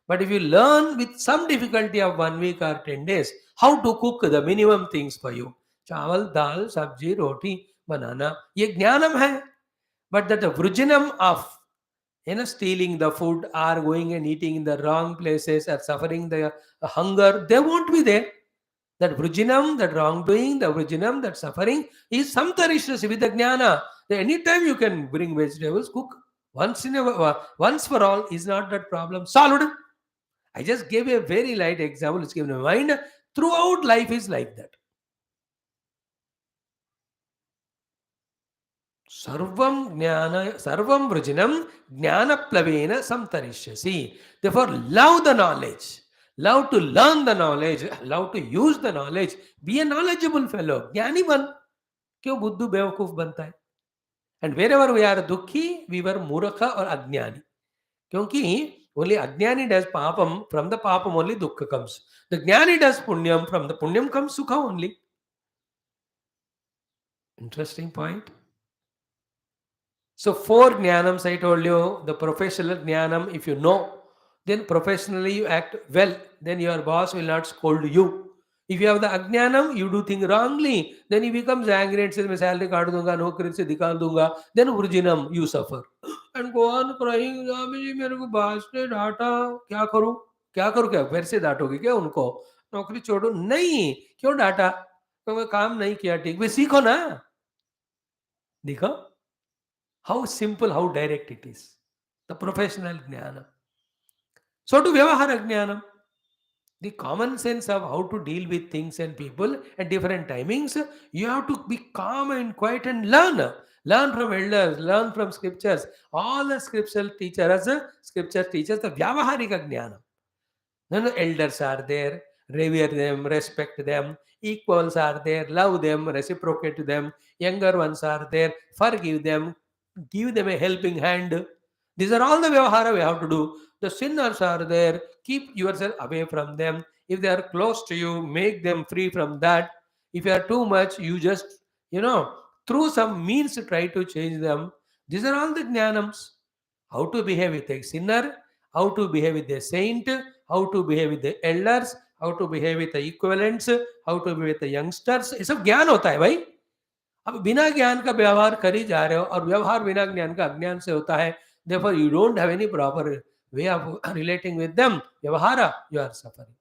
But if you learn with some difficulty of 1 week or 10 days how to cook the minimum things for you, chawal, dal, sabji, roti, banana, ye jnanam hai. But that the virginam of stealing the food or going and eating in the wrong places or suffering the hunger, they won't be there. That vrijinam, that wrongdoing, the vrijinam, that suffering is samtarishrasi with the jnana. Anytime you can bring vegetables, cook. Once for all is not that problem solved. I just gave a very light example. It's given in mind. Throughout life is like that. Sarvam vrijinam jnana plavena samtarishyasi. Therefore, love the knowledge. Love to learn the knowledge, love to use the knowledge, be a knowledgeable fellow. Jnani ban. क्यों बुद्धू बेवकूफ बनता है? And wherever we are dukhi, we were muraka or ajnani. Kyunki only ajnani does papam, from the papam only dukkha comes. The jnani does punyam, from the punyam comes sukha only. Interesting point. So 4 jnanams I told you, the professional jnanam, if you know, then professionally you act well, then your boss will not scold you. If you have the ajnanam, you do things wrongly. Then he becomes angry and says, "मैं salary काट दूंगा, नौकरी से निकाल दूंगा." Then vrujinam, you suffer and go on crying. "Swami ji मेरे को boss ने डांटा, क्या करूं? क्या करूं क्या? फिर से डांटोगे क्या उनको? नौकरी छोड़ो नहीं, क्यों डांटा? तो मैं काम नहीं किया ठीक, वे सीखो ना." देखो how simple, how direct it is. The professional jnana. So to vyavahara jnanam, the common sense of how to deal with things and people at different timings, you have to be calm and quiet and learn. Learn from elders, learn from scriptures. All the scripture teaches the vyavaharika jnana. No, elders are there, revere them, respect them. Equals are there, love them, reciprocate to them. Younger ones are there, forgive them, give them a helping hand. These are all the vyavahara we have to do. The sinners are there, keep yourself away from them. If they are close to you, make them free from that. If you are too much, you just, through some means try to change them. These are all the jnanams. How to behave with a sinner, how to behave with a saint, how to behave with the elders, how to behave with the equivalents, how to behave with the youngsters. ये सब ज्ञान होता है भाई. अब बिना ज्ञान का व्यवहार कर ही जा रहे हो और व्यवहार बिना ज्ञान का अज्ञान से होता है. Therefore, you don't have any proper way of relating with them. व्यवहार, you are suffering.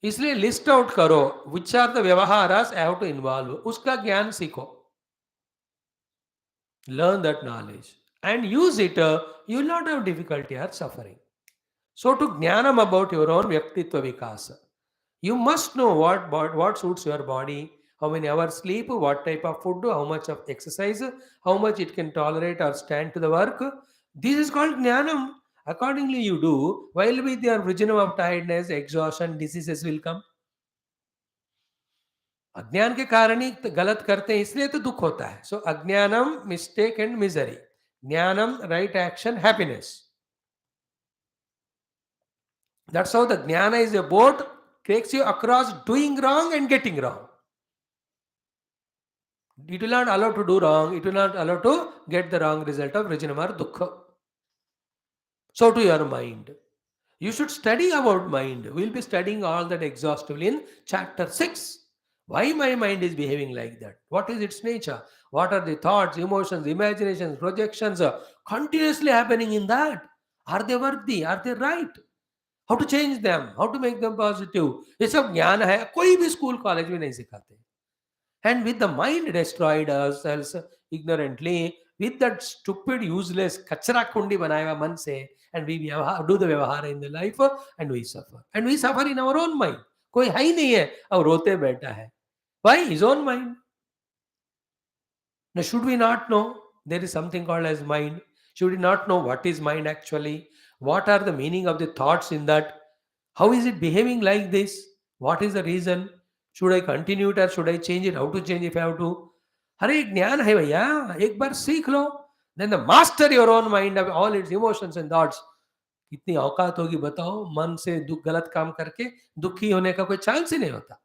इसलिए लिस्ट आउट करो which are the व्यवहारास I have to involve. उसका ज्ञान सीखो. Learn that knowledge and use it. You will not have difficulty or suffering. So to jnanam about your own vyaktitva vikasa. You must know what suits your body, how many hours sleep, what type of food, how much of exercise, how much it can tolerate or stand to the work. This is called jnanam. Accordingly, you do. While with your vision of tiredness, exhaustion, diseases will come. अज्ञान के कारण ही गलत करते हैं, इसलिए तो दुख होता है. सो अज्ञानम मिस्टेक एंड मिजरी, ज्ञानम right action happiness. That's how the jnana is a boat, takes you across doing wrong and getting wrong. It will not allow to do wrong, it will not allow to get the wrong result of Vrijnamar Dukkha. So to your mind. You should study about mind. We'll be studying all that exhaustively in chapter 6. Why my mind is behaving like that? What is its nature? What are the thoughts, emotions, imaginations, projections continuously happening in that? Are they worthy? Are they right? How to change them? How to make them positive? ये सब ज्ञान है, कोई भी school college में नहीं सिखाते. And with the mind destroyed ourselves ignorantly, with that stupid, useless kachra kundi बनाया हुआ मन से, and we do the व्यवहार in the life and we suffer. And we suffer in our own mind. कोई है ही नहीं है और रोते बैठा है. Why? His own mind. Now, should we not know there is something called as mind? Should we not know what is mind actually? What are the meaning of the thoughts in that? How is it behaving like this? What is the reason? Should I continue it or should I change it? How to change if I have to? अरे ज्ञान है भैया, एक बार सीख लो. Then the master your own mind of all its emotions and thoughts. कितनी औकात होगी बताओ, मन से दुख गलत काम करके दुखी होने का कोई चांस ही नहीं होता.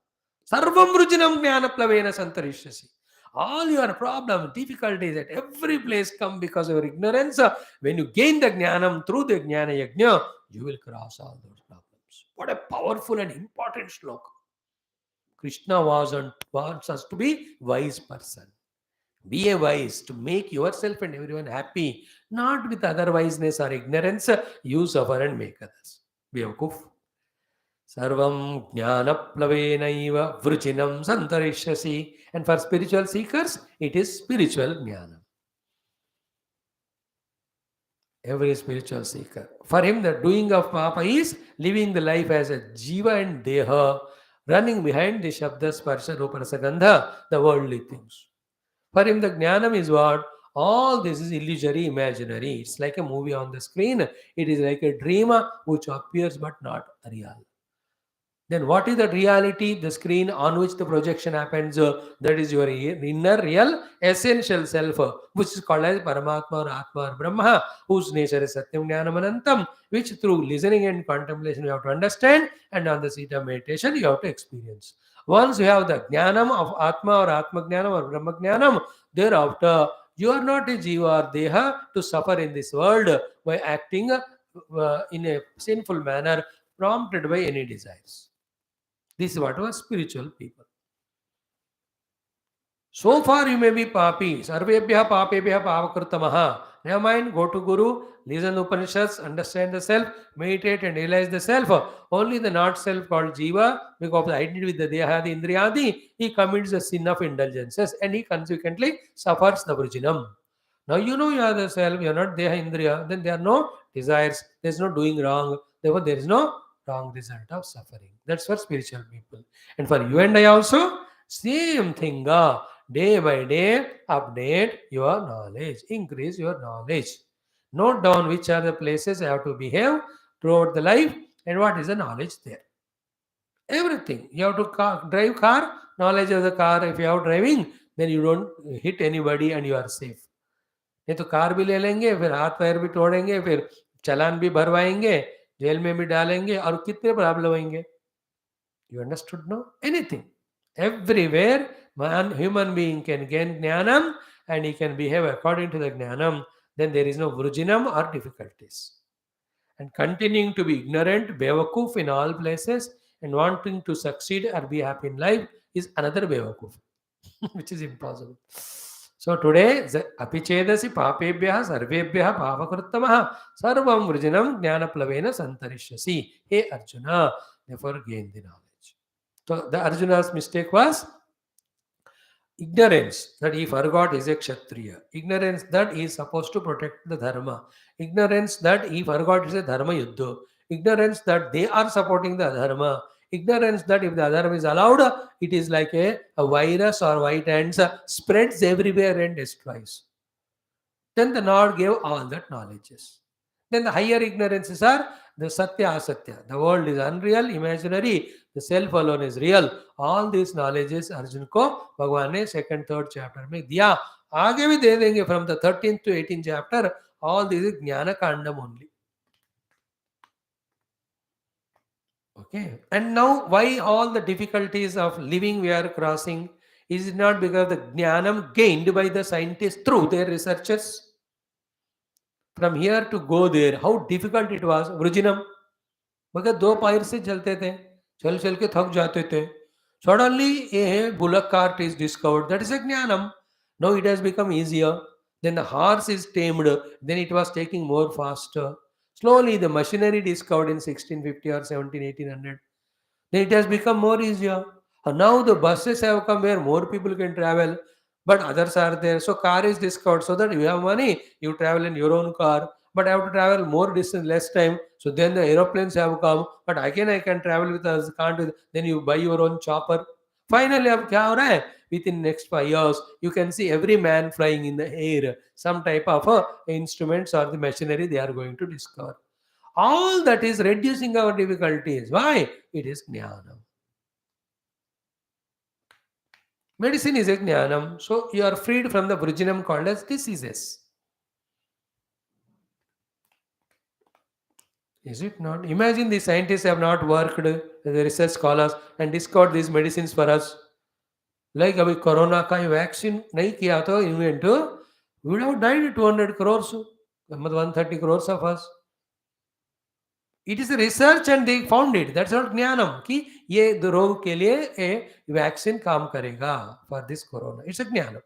सर्वम वृजनम ज्ञान प्लवेन संतरिष्यसि. All your problems, difficulties at every place come because of your ignorance. When you gain the jnanam through the jnana yajna, you will cross all those problems. What a powerful and important shloka. Krishna wants us to be wise person. Be a wise to make yourself and everyone happy, not with other wiseness or ignorance. You suffer and make others. Bevakuf. Sarvam jnanaplavenaiva vruchinam santarishyasi. And for spiritual seekers, it is spiritual jnana. Every spiritual seeker. For him, the doing of papa is living the life as a jiva and deha, running behind the shabda, sparsha, rupa, rasa, gandha, the worldly things. For him, the jnanam is what? All this is illusory, imaginary. It's like a movie on the screen. It is like a dream which appears but not real. Then what is the reality? The screen on which the projection happens, that is your inner real essential self, which is called as Paramatma or Atma or Brahma, whose nature is Satyam Jnanam Anantam, which through listening and contemplation you have to understand, and on the seat of meditation you have to experience. Once you have the Jnanam of Atma or Atma Jnanam or Brahma Jnanam, thereafter you are not a Jiva or Deha to suffer in this world by acting in a sinful manner, prompted by any desires. This is what was spiritual people. So far you may be papi. Sarvebhya papebhya pavakritamaha. Never mind, go to Guru, listen to Upanishads, understand the self, meditate and realize the self. Only the not self called Jiva, because of the identity with the Dehadi, Indriyadi, he commits the sin of indulgences and he consequently suffers the virginum. Now you know you are the self, you are not Deha Indriya, then there are no desires, there is no doing wrong, therefore there is no wrong result of suffering. That's for spiritual people. And for you and I also, same thing. Day by day, update your knowledge, increase your knowledge. Note down which are the places you have to behave throughout the life and what is the knowledge there. Everything. You have to drive car, knowledge of the car. If you are driving, then you don't hit anybody and you are safe. नहीं तो car भी ले लेंगे, फिर हाथ पैर भी तोड़ेंगे, फिर चालान भी भरवाएंगे, जेल में भी डालेंगे और कितने प्रॉब्लम होंगे. You understood, no? Anything. Everywhere, human being can gain jnanam and he can behave according to the jnanam. Then there is no vrujinam or difficulties. And continuing to be ignorant, bevakuf in all places and wanting to succeed or be happy in life is another bevakuf, which is impossible. So today, apichedasi papebhyaha sarvebhyaha pavakruttamaha sarvam vrujinam jnanaplavena santarishyasi. Hey Arjuna, therefore gain the knowledge. So the Arjuna's mistake was ignorance that he forgot is a Kshatriya. Ignorance that he is supposed to protect the Dharma. Ignorance that he forgot is a Dharma Yuddha. Ignorance that they are supporting the Dharma. Ignorance that if the Dharma is allowed, it is like a virus or white ants spreads everywhere and destroys. Then the Lord gave all that knowledges. Then the higher ignorances are the Satya Asatya. The world is unreal, imaginary. The self alone is real. All these knowledges Arjun को भगवान ने second, third chapter में दिया. आगे भी दे देंगे from the 13th to 18th chapter. All this is Jnana Kandam only. Okay. And now why all the difficulties of living we are crossing? Is it not because the Jnanam gained by the scientists through their researchers? From here to go there, how difficult it was. Vrujinam. मगर दो पैर से चलते थे, चल चल के थक जाते थे. Suddenly a bullock cart is discovered. That is a jnanam. Now it has become easier. Then the horse is tamed. Then it was taking more faster. Slowly the machinery discovered in 1650 or 17, 1800. Then it has become more easier. And now the buses have come where more people can travel, but others are there. So car is discovered so that you have money, you travel in your own car, but I have to travel more distance, less time. So then the aeroplanes have come, but again I can travel with us, can't with, then you buy your own chopper. Finally, अब क्या हो रहा है? Within next 5 years, you can see every man flying in the air. Some type of instruments or the machinery they are going to discover. All that is reducing our difficulties. Why? It is jnana. Medicine is a jnanam. So you are freed from the vrujinam called as diseases. Is it not? Imagine the scientists have not worked, the research scholars, and discovered these medicines for us. Like अभी corona का vaccine नहीं किया तो invent, we would have died 200 crores, 130 crores of us. It is a research and they found it. That's not jnanam कि ये रोग के लिए a वैक्सीन काम करेगा for this corona. It's a jnanam.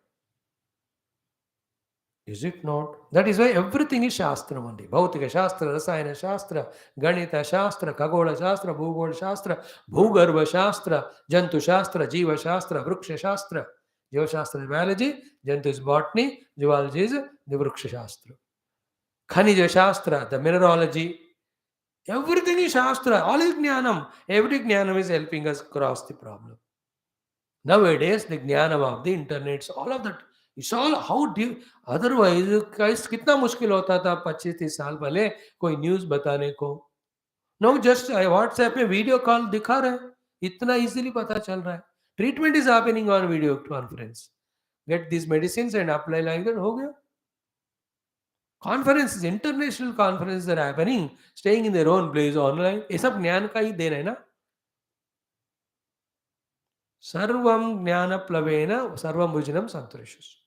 Is it not? That is why everything is Shastra only. Bhautika Shastra, Rasayana Shastra, Ganita Shastra, Kagola Shastra, Bhugol Shastra, Bhugarbha Shastra, Jantu Shastra, Jiva Shastra, Vruksha Shastra. Jiva Shastra is biology, Jantu is botany, zoology is the Vruksha Shastra. Khanija Shastra, the mineralogy. Everything is Shastra. All is Jnanam. Every Jnanam is helping us cross the problem. Nowadays, the Jnanam of the internet, all of that. It's all how deep. Otherwise, कितना मुश्किल होता था 25-30 साल पहले कोई news बताने को. Now just WhatsApp में वीडियो कॉल दिखा रहे हैं. इतना इजीली पता चल रहा है. Treatment is happening on video conference. Get these medicines and apply like that. हो गया. Conferences, international conferences are happening, staying in their own place online. ये सब ज्ञान का ही देन है ना. Sarvam jnana plavena sarvam bhujinam santurishus.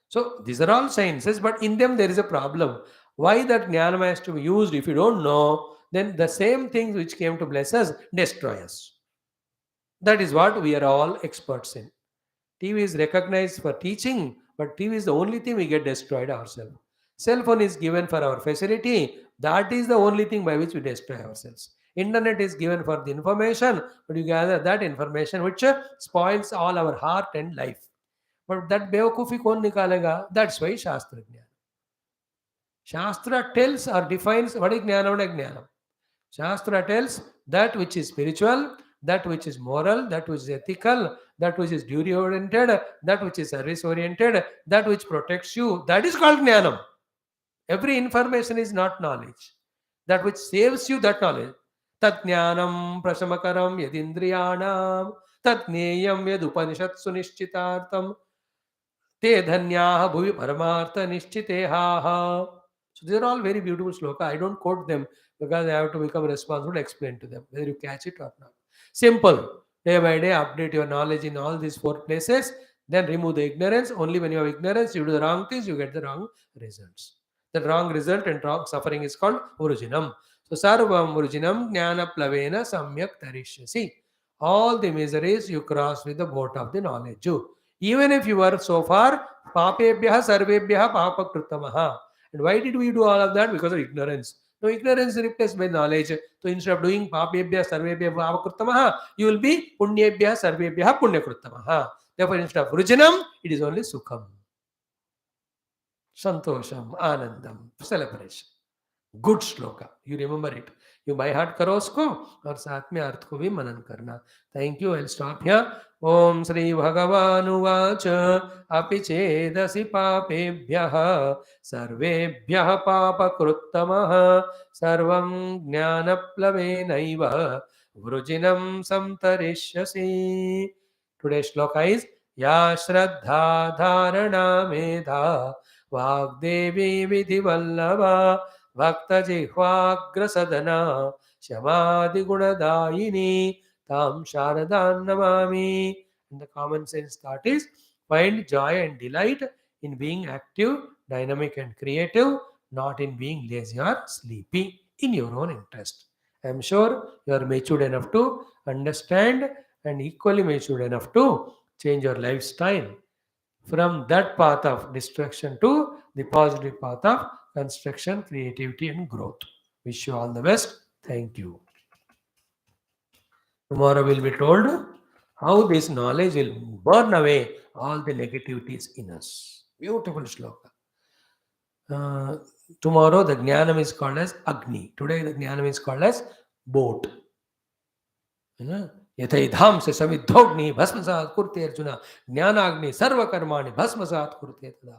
So these are all sciences, but in them there is a problem. Why that jnana has to be used? If you don't know, then the same things which came to bless us destroy us. That is what we are all experts in. TV is recognized for teaching, but TV is the only thing we get destroyed ourselves. Cell phone is given for our facility. That is the only thing by which we destroy ourselves. Internet is given for the information, but you gather that information which spoils all our heart and life. But that बेवकूफ़ी कौन निकालेगा? That's why Shastra Jnana. Shastra tells or defines what is Jnana, what is Jnana. Shastra tells that which is spiritual, that which is moral, that which is ethical, that which is duty oriented, that which is service oriented, that which protects you. That is called Jnanam. Every information is not knowledge. That which saves you, that knowledge. Tat jnanam prashamakaram yadindriyanam tat neyam yad upanishatsu nishchitartam te dhanyaha bhuvi paramartha nishchitehaha. So these are all very beautiful sloka. I don't quote them because I have to become responsible to explain to them whether you catch it or not. Simple. Day by day, update your knowledge in all these four places. Then remove the ignorance. Only when you have ignorance, you do the wrong things, you get the wrong results. The wrong result and wrong suffering is called urujinam. So sarvam urujinam jnana plavena samyak tarishyasi. All the miseries you cross with the boat of the knowledge. Even if you were so far, papebhya sarvebhya papakritamaha. And why did we do all of that? Because of ignorance. No, ignorance is replaced by knowledge. So instead of doing papebhya sarvebhya papakritamaha, you will be punyebhya sarvebhya punyakritamaha. Therefore, instead of rujanam, it is only sukham. Santosham, Anandam, celebration. Good shloka you remember it you by heart करो उसको और साथ में अर्थ को भी मनन करना thank you I stop here Om Shri भगवानुवाच अपि चेदसि पापेभ्यः सर्वेभ्यः पापकृत्तमः सर्वं ज्ञानप्लवेनैव वृजिनं संतरिष्यसि टुडे श्लोका इज या श्रद्धा धारणा मेधा वाग्देवी विधिवल्लभा भक्तजिह्वाग्रसदना शमादिगुणदायिनी तां शारदां Namami. And the common sense thought is find joy and delight in being active, dynamic and creative, not in being lazy or sleepy in your own interest. I am sure you are matured enough to understand and equally matured enough to change your lifestyle from that path of destruction to the positive path of construction, creativity, and growth. Wish you all the best. Thank you. Tomorrow will be told how this knowledge will burn away all the negativities in us. Beautiful shloka. Tomorrow the jnanam is called as Agni. Today the jnanam is called as boat. यथैधाम से समिद्धोग्नि भस्मसात कुरुते अर्जुन ज्ञानाग्नि सर्वकर्माणि भस्मसात कुरुते तदा.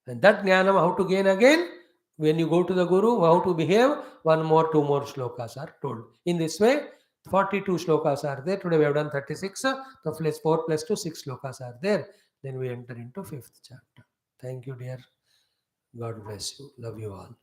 And that jnanam, how to gain again? When you go to the Guru, how to behave? One more, two more shlokas are told. In this way, 42 shlokas are there. Today we have done 36. So plus 4 plus 2, 6 shlokas are there. Then we enter into 5th chapter. Thank you, dear. God bless you. Love you all.